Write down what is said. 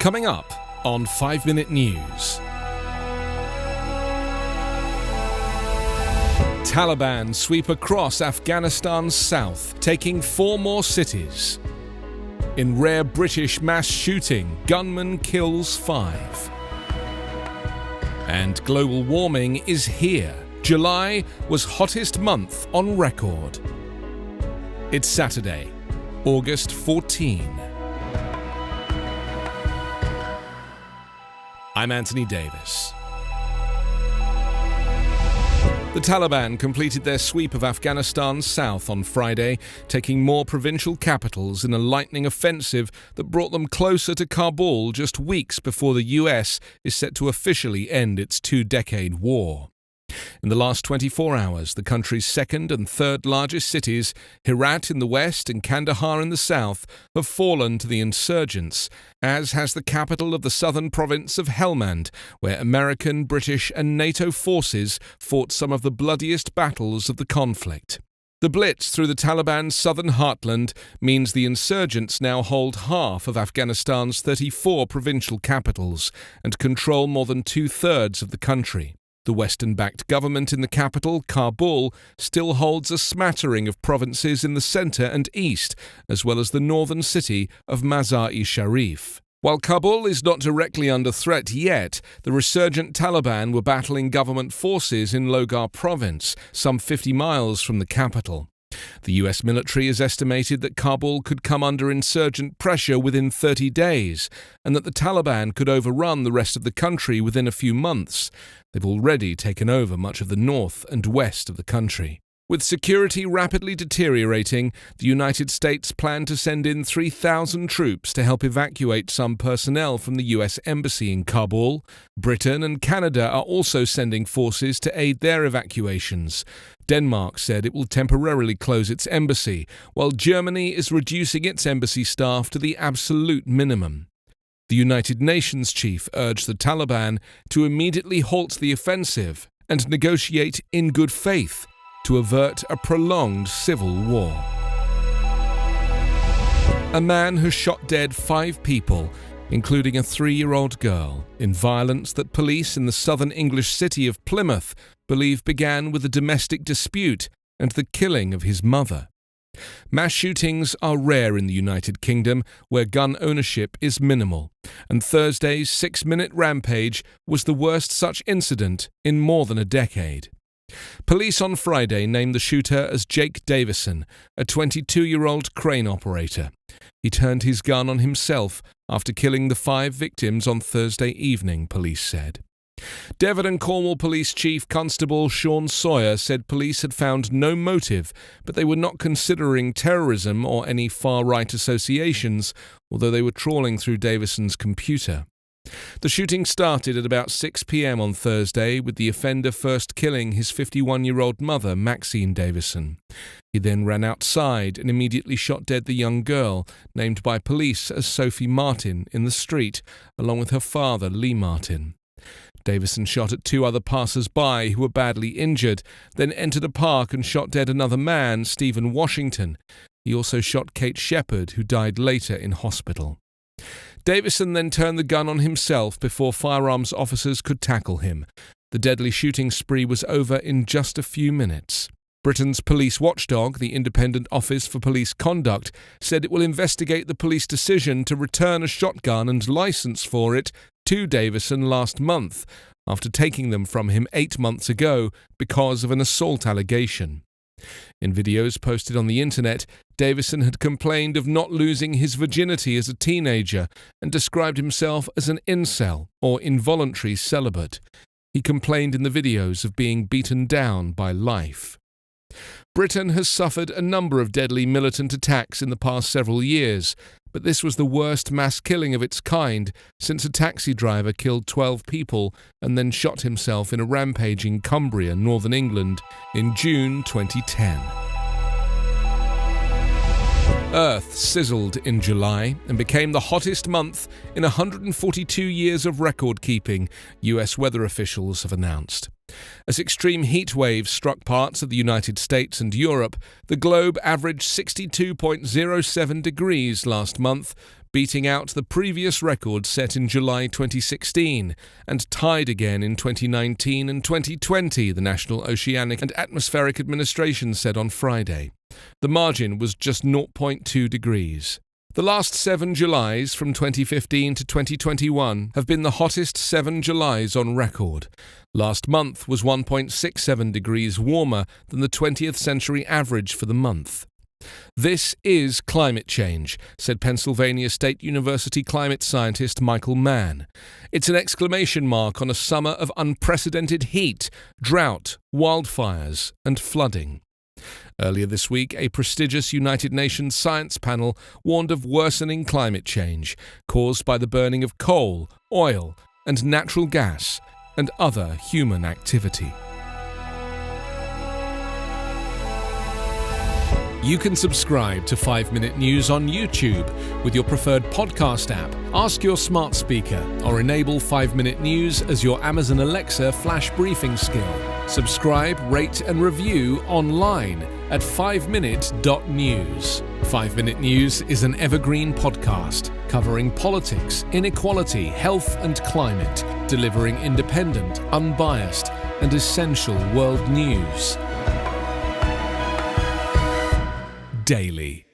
Coming up on 5 Minute News. Taliban sweep across Afghanistan's south, taking 4 more cities. In rare British mass shooting, gunman kills 5. And global warming is here. July was hottest month on record. It's Saturday, August 14. I'm Anthony Davis. The Taliban completed their sweep of Afghanistan's south on Friday, taking more provincial capitals in a lightning offensive that brought them closer to Kabul just weeks before the US is set to officially end its 2-decade war. In the last 24 hours, the country's second and third largest cities, Herat in the west and Kandahar in the south, have fallen to the insurgents, as has the capital of the southern province of Helmand, where American, British and NATO forces fought some of the bloodiest battles of the conflict. The blitz through the Taliban's southern heartland means the insurgents now hold half of Afghanistan's 34 provincial capitals and control more than 2/3 of the country. The Western-backed government in the capital, Kabul, still holds a smattering of provinces in the centre and east, as well as the northern city of Mazar-e-Sharif. While Kabul is not directly under threat yet, the resurgent Taliban were battling government forces in Logar province, some 50 miles from the capital. The US military has estimated that Kabul could come under insurgent pressure within 30 days, and that the Taliban could overrun the rest of the country within a few months. They've already taken over much of the north and west of the country. With security rapidly deteriorating, the United States plan to send in 3,000 troops to help evacuate some personnel from the US Embassy in Kabul. Britain and Canada are also sending forces to aid their evacuations. Denmark said it will temporarily close its embassy, while Germany is reducing its embassy staff to the absolute minimum. The United Nations chief urged the Taliban to immediately halt the offensive and negotiate in good faith to avert a prolonged civil war. A man has shot dead 5 people, including a 3-year-old girl, in violence that police in the southern English city of Plymouth believe began with a domestic dispute and the killing of his mother. Mass shootings are rare in the United Kingdom, where gun ownership is minimal, and Thursday's 6-minute rampage was the worst such incident in more than a decade. Police on Friday named the shooter as Jake Davison, a 22-year-old crane operator. He turned his gun on himself after killing the 5 victims on Thursday evening, police said. Devon and Cornwall Police Chief Constable Sean Sawyer said police had found no motive, but they were not considering terrorism or any far-right associations, although they were trawling through Davison's computer. The shooting started at about 6 p.m. on Thursday, with the offender first killing his 51-year-old mother, Maxine Davison. He then ran outside and immediately shot dead the young girl, named by police as Sophie Martin, in the street, along with her father, Lee Martin. Davison shot at 2 other passers-by who were badly injured, then entered a park and shot dead another man, Stephen Washington. He also shot Kate Shepherd, who died later in hospital. Davison then turned the gun on himself before firearms officers could tackle him. The deadly shooting spree was over in just a few minutes. Britain's police watchdog, the Independent Office for Police Conduct, said it will investigate the police decision to return a shotgun and licence for it to Davison last month, after taking them from him 8 months ago because of an assault allegation. In videos posted on the internet, Davison had complained of not losing his virginity as a teenager and described himself as an incel, or involuntary celibate. He complained in the videos of being beaten down by life. Britain has suffered a number of deadly militant attacks in the past several years, but this was the worst mass killing of its kind since a taxi driver killed 12 people and then shot himself in a rampage in Cumbria, northern England, in June 2010. Earth sizzled in July and became the hottest month in 142 years of record-keeping, US weather officials have announced. As extreme heat waves struck parts of the United States and Europe, the globe averaged 62.07 degrees last month, beating out the previous record set in July 2016 and tied again in 2019 and 2020, the National Oceanic and Atmospheric Administration said on Friday. The margin was just 0.2 degrees. The last 7 Julys from 2015 to 2021 have been the hottest 7 Julys on record. Last month was 1.67 degrees warmer than the 20th century average for the month. This is climate change, said Pennsylvania State University climate scientist Michael Mann. It's an exclamation mark on a summer of unprecedented heat, drought, wildfires, and flooding. Earlier this week, a prestigious United Nations science panel warned of worsening climate change caused by the burning of coal, oil, and natural gas, and other human activity. You can subscribe to 5 Minute News on YouTube with your preferred podcast app. Ask your smart speaker or enable 5 Minute News as your Amazon Alexa flash briefing skill. Subscribe, rate and review online at 5minute.news. 5 Minute News is an Evergreen Podcast covering politics, inequality, health and climate, delivering independent, unbiased and essential world news daily.